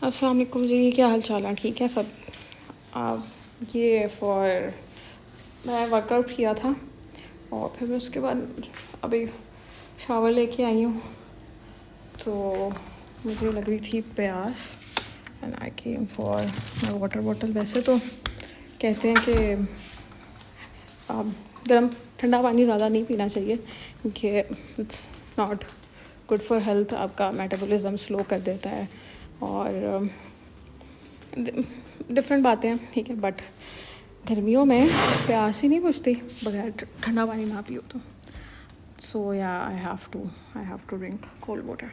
अस्सलाम वालेकुम जी, क्या हाल चाल है? ठीक है सब। ये मैं वर्कआउट किया था और फिर मैं उसके बाद अभी शावर लेके आई हूँ, तो मुझे लग रही थी प्यास and I came for my water bottle. वैसे तो कहते हैं कि गर्म ठंडा पानी ज़्यादा नहीं पीना चाहिए क्योंकि it's not good for health, आपका मेटाबॉलिज्म स्लो कर देता है और डिफरेंट बातें हैं, ठीक है। बट गर्मियों में प्यास ही नहीं बुझती बगैर ठंडा पानी ना पियो तो। सो या I have to drink cold water.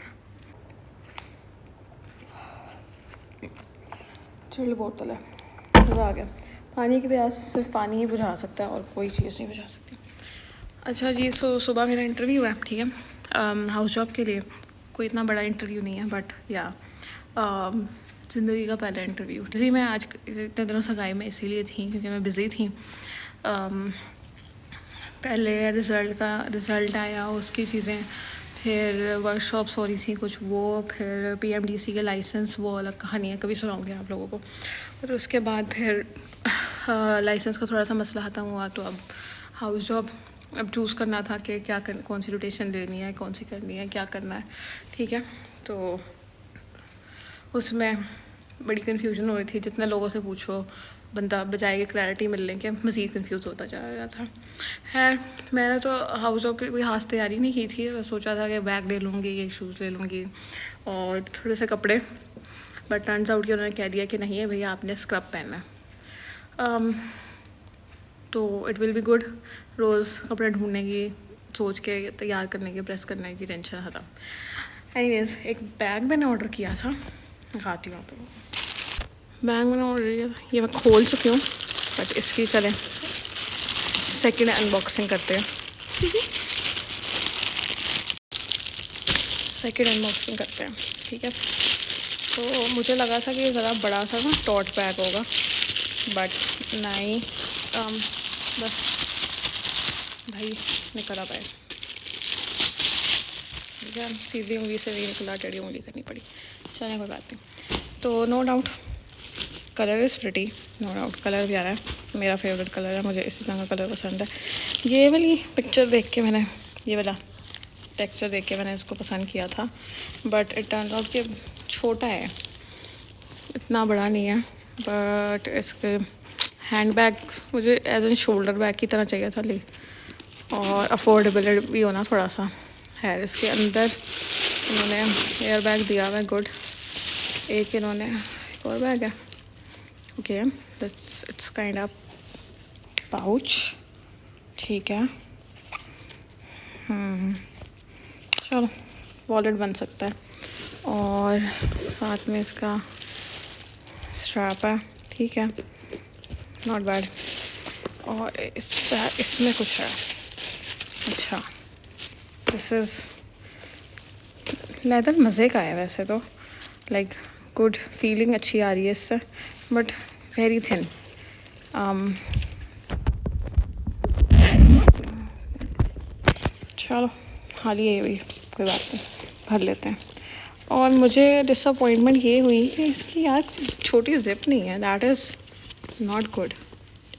Chilled बोतल है, मज़ा आ गया। पानी की प्यास सिर्फ पानी ही बुझा सकता है और कोई चीज़ नहीं बुझा सकती। अच्छा जी, सुबह मेरा इंटरव्यू है, ठीक है, हाउस जॉब के लिए। कोई इतना बड़ा इंटरव्यू नहीं है बट या ज़िंदगी का पहला इंटरव्यू। जी, मैं आज इतने दिनों सगाई में इसीलिए थी क्योंकि मैं बिज़ी थी। पहले रिज़ल्ट आया, उसकी चीज़ें, फिर वर्कशॉप्स हो रही थी कुछ, वो फिर पीएमडीसी के लाइसेंस, वो अलग कहानी है, कभी सुनाऊंगी आप लोगों को। और उसके बाद फिर लाइसेंस का थोड़ा सा मसला ख़त्म हुआ, तो अब हाउस जॉब अब चूज़ करना था कि कौन सी रोटेशन लेनी है, कौन सी करनी है, क्या करना है, ठीक है। तो उसमें बड़ी कन्फ्यूजन हो रही थी, जितने लोगों से पूछो बंदा बजाय के क्लैरिटी मिलने के मज़ीद कंफ्यूज होता जा रहा था। खैर, मैंने तो हाउस जॉब की कोई खास तैयारी नहीं की थी, मैं सोचा था कि बैग ले लूँगी, ये शूज़ ले लूँगी और थोड़े से कपड़े, बट टर्न्स आउट कि उन्होंने कह दिया कि नहीं है भैया, आपने स्क्रब पहनना है। तो इट विल बी गुड, रोज़ कपड़े ढूंढने की, सोच के तैयार करने की, प्रेस करने की टेंशन ख़त्म। एनीवेज, एक बैग मैंने ऑर्डर किया था, दिखाती हूँ आपको। बैग मैंने ऑर्डर किया था, ये मैं खोल चुकी हूँ, बट इसकी चलें सेकेंड अनबॉक्सिंग करते हैं। सेकेंड अनबॉक्सिंग करते हैं, ठीक है। तो मुझे लगा था कि ये ज़रा बड़ा सा ना टॉट बैग होगा, बट नहीं, बस भाई निकला बैग, ठीक है। सीधी उंगली से नहीं निकला, टेढ़ी उंगली करनी पड़ी, चलें कोई बात नहीं। तो no doubt colour is pretty, no doubt colour प्यारा है, मेरा फेवरेट कलर है, मुझे इसी तरह का कलर पसंद है। ये वाली पिक्चर देख के मैंने, ये वाला टेक्सचर देख के मैंने इसको पसंद किया था, बट इट टर्न आउट कि छोटा है, इतना बड़ा नहीं है। बट इसके हैंड बैग मुझे एज एन शोल्डर बैग की तरह चाहिए था, ले और अफोर्डेबल भी होना थोड़ा सा है। इसके अंदर इन्होंने एयर बैग दिया हुआ है, गुड। एक इन्होंने एक और बैग है, okay, it's kind of pouch, ठीक है। चलो, वॉलेट बन सकता है। और साथ में इसका स्ट्रैप है, ठीक है, नॉट बैड। और इसमें कुछ है, अच्छा, दिस इज़ लेदर, मज़े का है वैसे तो, लाइक गुड फीलिंग अच्छी आ रही है इससे, बट वेरी थिन। चलो, हाल ये भी कोई बात नहीं, भर लेते हैं। और मुझे डिसअपॉइंटमेंट ये हुई कि इसकी यार छोटी जिप नहीं है, that is not good.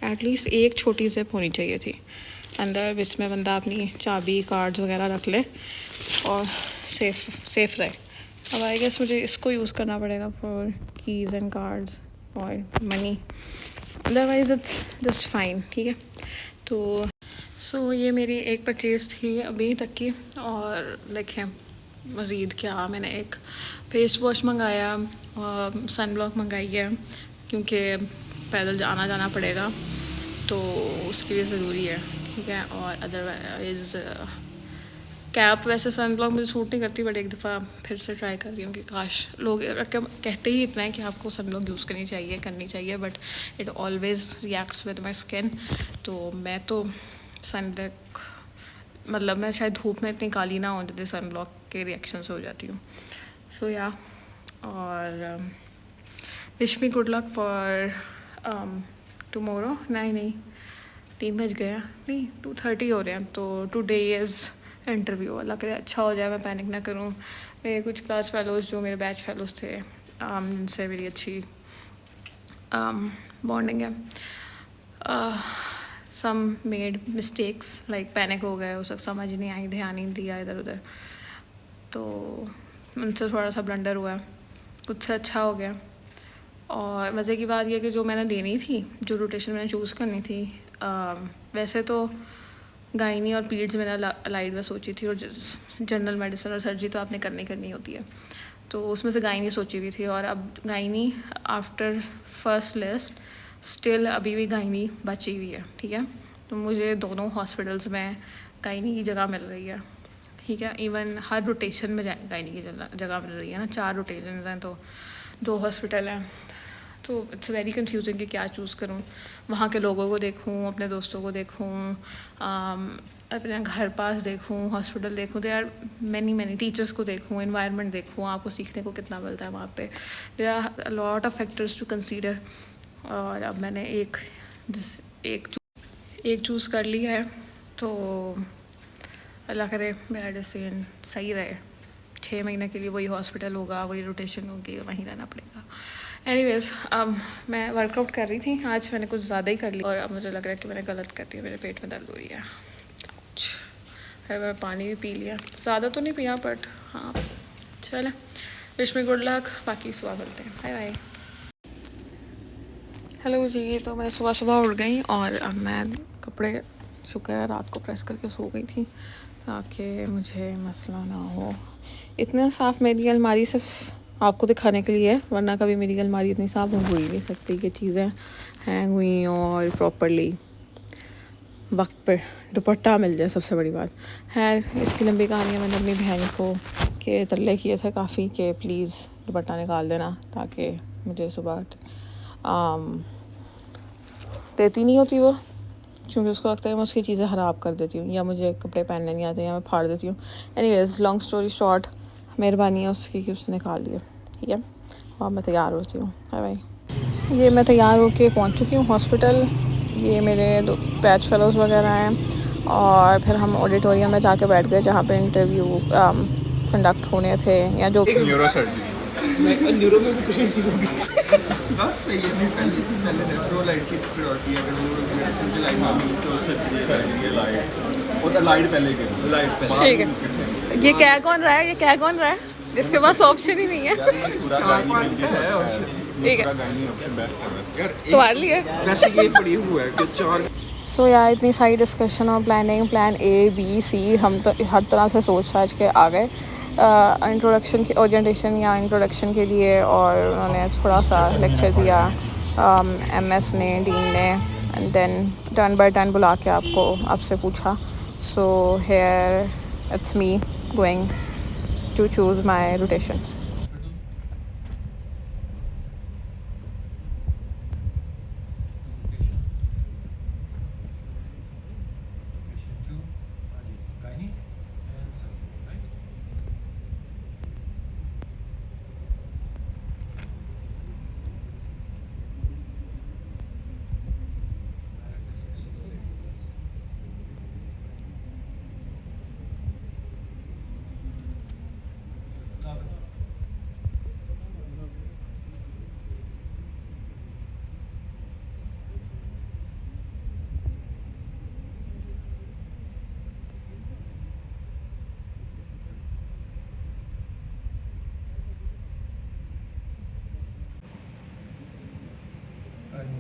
At least एक छोटी जिप होनी चाहिए थी अंदर, जिसमें बंदा अपनी चाबी, कार्ड्स वगैरह रख ले और सेफ रहे। अब आई गेस मुझे इसको यूज़ करना पड़ेगा फॉर कीज़ एंड कार्ड्स और money, otherwise it's just fine, ठीक है। तो ये मेरी एक परचेज़ थी अभी तक की। और देखें मज़ीद क्या, मैंने एक फेस वॉश मंगाया, सन ब्लॉक मंगाई है क्योंकि पैदल जाना पड़ेगा, तो उसके लिए ज़रूरी है, ठीक है। और अदरवाइज़ कैप, वैसे सन ब्लॉक मुझे सूट नहीं करती, बट एक दफ़ा फिर से ट्राई कर रही हूँ कि काश, लोग कहते ही इतना है कि आपको सन ब्लॉक यूज़ करनी चाहिए, but it always reacts with my skin. तो मैं तो सन ब्लॉक, मतलब मैं शायद धूप में इतनी काली ना हो जितने सन ब्लॉक के रिएक्शन से हो जाती हूँ। सो या, और wish me good luck for tomorrow. नहीं 3 बज गए हैं, नहीं 2:30 हो रहे हैं, तो टुडे इज़ इंटरव्यू। अल्लाह करे अच्छा हो जाए, मैं पैनिक ना करूँ। मेरे कुछ क्लास फेलोज़ जो मेरे बैच फेलोज़ थे, जिनसे मेरी अच्छी बॉन्डिंग है. सम मेड मिस्टेक्स लाइक पैनिक हो गए, उस वक्त समझ नहीं आई, ध्यान नहीं दिया इधर उधर, तो उनसे थोड़ा सा ब्लंडर हुआ. कुछ से अच्छा हो गया. और मज़े की बात यह कि जो मैंने लेनी थी, जो रोटेशन मैंने चूज़ करनी थी, वैसे तो गायनी और पीड्स मैंने अलाइड में सोची थी, और जनरल मेडिसिन और सर्जरी तो आपने करनी होती है, तो उसमें से गायनी सोची हुई थी. और अब gynae after first list still अभी भी गायनी बची हुई है. ठीक है, तो मुझे दोनों हॉस्पिटल्स में गायनी की जगह मिल रही है. ठीक है, इवन हर रोटेशन में गायनी की जगह मिल रही है ना. 4 रोटेशन हैं तो 2 हॉस्पिटल हैं, तो इट्स वेरी कंफ्यूजिंग कि क्या चूज़ करूँ. वहाँ के लोगों को देखूँ, अपने दोस्तों को देखूँ, अपने घर पास देखूँ, हॉस्पिटल देखूँ, दे आर मैनी टीचर्स को देखूँ, एनवायरनमेंट देखूँ, आपको सीखने को कितना मिलता है वहाँ पे. There are lot of factors to consider. और अब मैंने एक चूज़ कर लिया है, तो अल्लाह करे मेरा डिसीजन सही रहे. 6 महीने के लिए वही हॉस्पिटल होगा, वही रोटेशन होगी, वहीं रहना पड़ेगा. एनीवेज, अब मैं वर्कआउट कर रही थी आज, मैंने कुछ ज़्यादा ही कर लिया, और अब मुझे लग रहा है कि मैंने गलत कर दिया, मेरे पेट में दर्द हो रही है. मैं पानी भी पी लिया, ज़्यादा तो नहीं पिया, बट हाँ चले. विश मी गुड लक, बाकी सुबह मिलते हैं. Bye bye. हेलो जी, तो मैं सुबह उठ गई, और अब मैं कपड़े, शुक्र है रात को प्रेस करके सो गई थी ताकि मुझे मसला ना हो. इतना साफ़ मेरी अलमारी सिर्फ आपको दिखाने के लिए है, वरना कभी मेरी अलमारी इतनी साफ़ हो ही नहीं सकती कि चीज़ें हैंग हुई और प्रॉपरली वक्त पर दुपट्टा मिल जाए. सबसे बड़ी बात है, इसकी लंबी कहानी है. मैंने अपनी बहन को के तरले किए थे काफ़ी कि प्लीज़ दुपट्टा निकाल देना, ताकि मुझे सुबह देती नहीं होती वो, क्योंकि उसको लगता है मैं उसकी चीज़ें ख़राब कर देती हूँ, या मुझे कपड़े पहनने नहीं आते, या मैं फाड़ देती हूँ. एनीवेज, लॉन्ग स्टोरी शॉर्ट, मेहरबानी है उसकी कि उसने निकाल दिया. ठीक है, और मैं तैयार होती हूँ. Bye bye. ये मैं तैयार होके पहुँच चुकी हूँ हॉस्पिटल. ये मेरे 2 बैच फेलोज़ वगैरह हैं, और फिर हम ऑडिटोरियम में जाके बैठ गए जहाँ पे इंटरव्यू कंडक्ट होने थे, या जो न्यूरो में भी कुछ नहीं सीखोगे. बस सही है. नहीं पहले नेफ्रो लाइट की प्रायोरिटी है. अगर वो लाइट में तो सर्जरी है लाइट, और लाइट पहले कर लाइट पहले. ठीक है. ये क्या कौन रहा है जिसके पास ऑप्शन ही नहीं है. ठीक है, तुम्हारे लिए वैसे ये पड़ी हुआ है कि 4. सो यार, इतनी सारी डिस्कशन और planning, plan A B C, हम तो हर तरह से सोच साच के आ गए इंट्रोडक्शन के, ओरिएंटेशन या इंट्रोडक्शन के लिए. और उन्होंने थोड़ा सा लेक्चर दिया MS ने, डीन ने, and then turn by turn बुला के आपसे पूछा. So here it's me going to choose my rotation.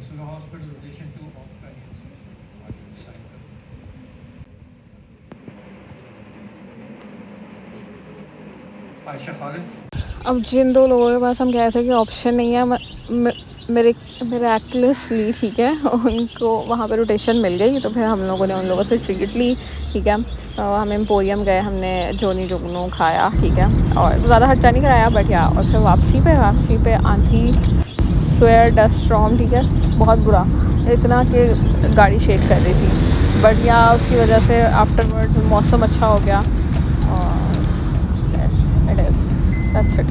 So the hospital rotation 2 of Guardians. Ayesha Khalid. अब जिन 2 लोगों के पास हम कह रहे थे कि ऑप्शन नहीं है, मेरे ली, ठीक है, उनको वहाँ पे रोटेशन मिल गई, तो फिर हम लोगों ने उन लोगों से ट्रीट ली. ठीक है, हम एम्पोरियम गए, हमने जोनी जुगनू खाया. ठीक है, और ज़्यादा खर्चा नहीं कराया, बट या. और फिर वापसी पे आंधी, स्वेयर, डस्ट स्टॉर्म. ठीक है, बहुत बुरा, इतना कि गाड़ी शेक कर रही थी, बट या उसकी वजह से आफ्टरवर्ड्स मौसम अच्छा हो गया. और दैट्स इट.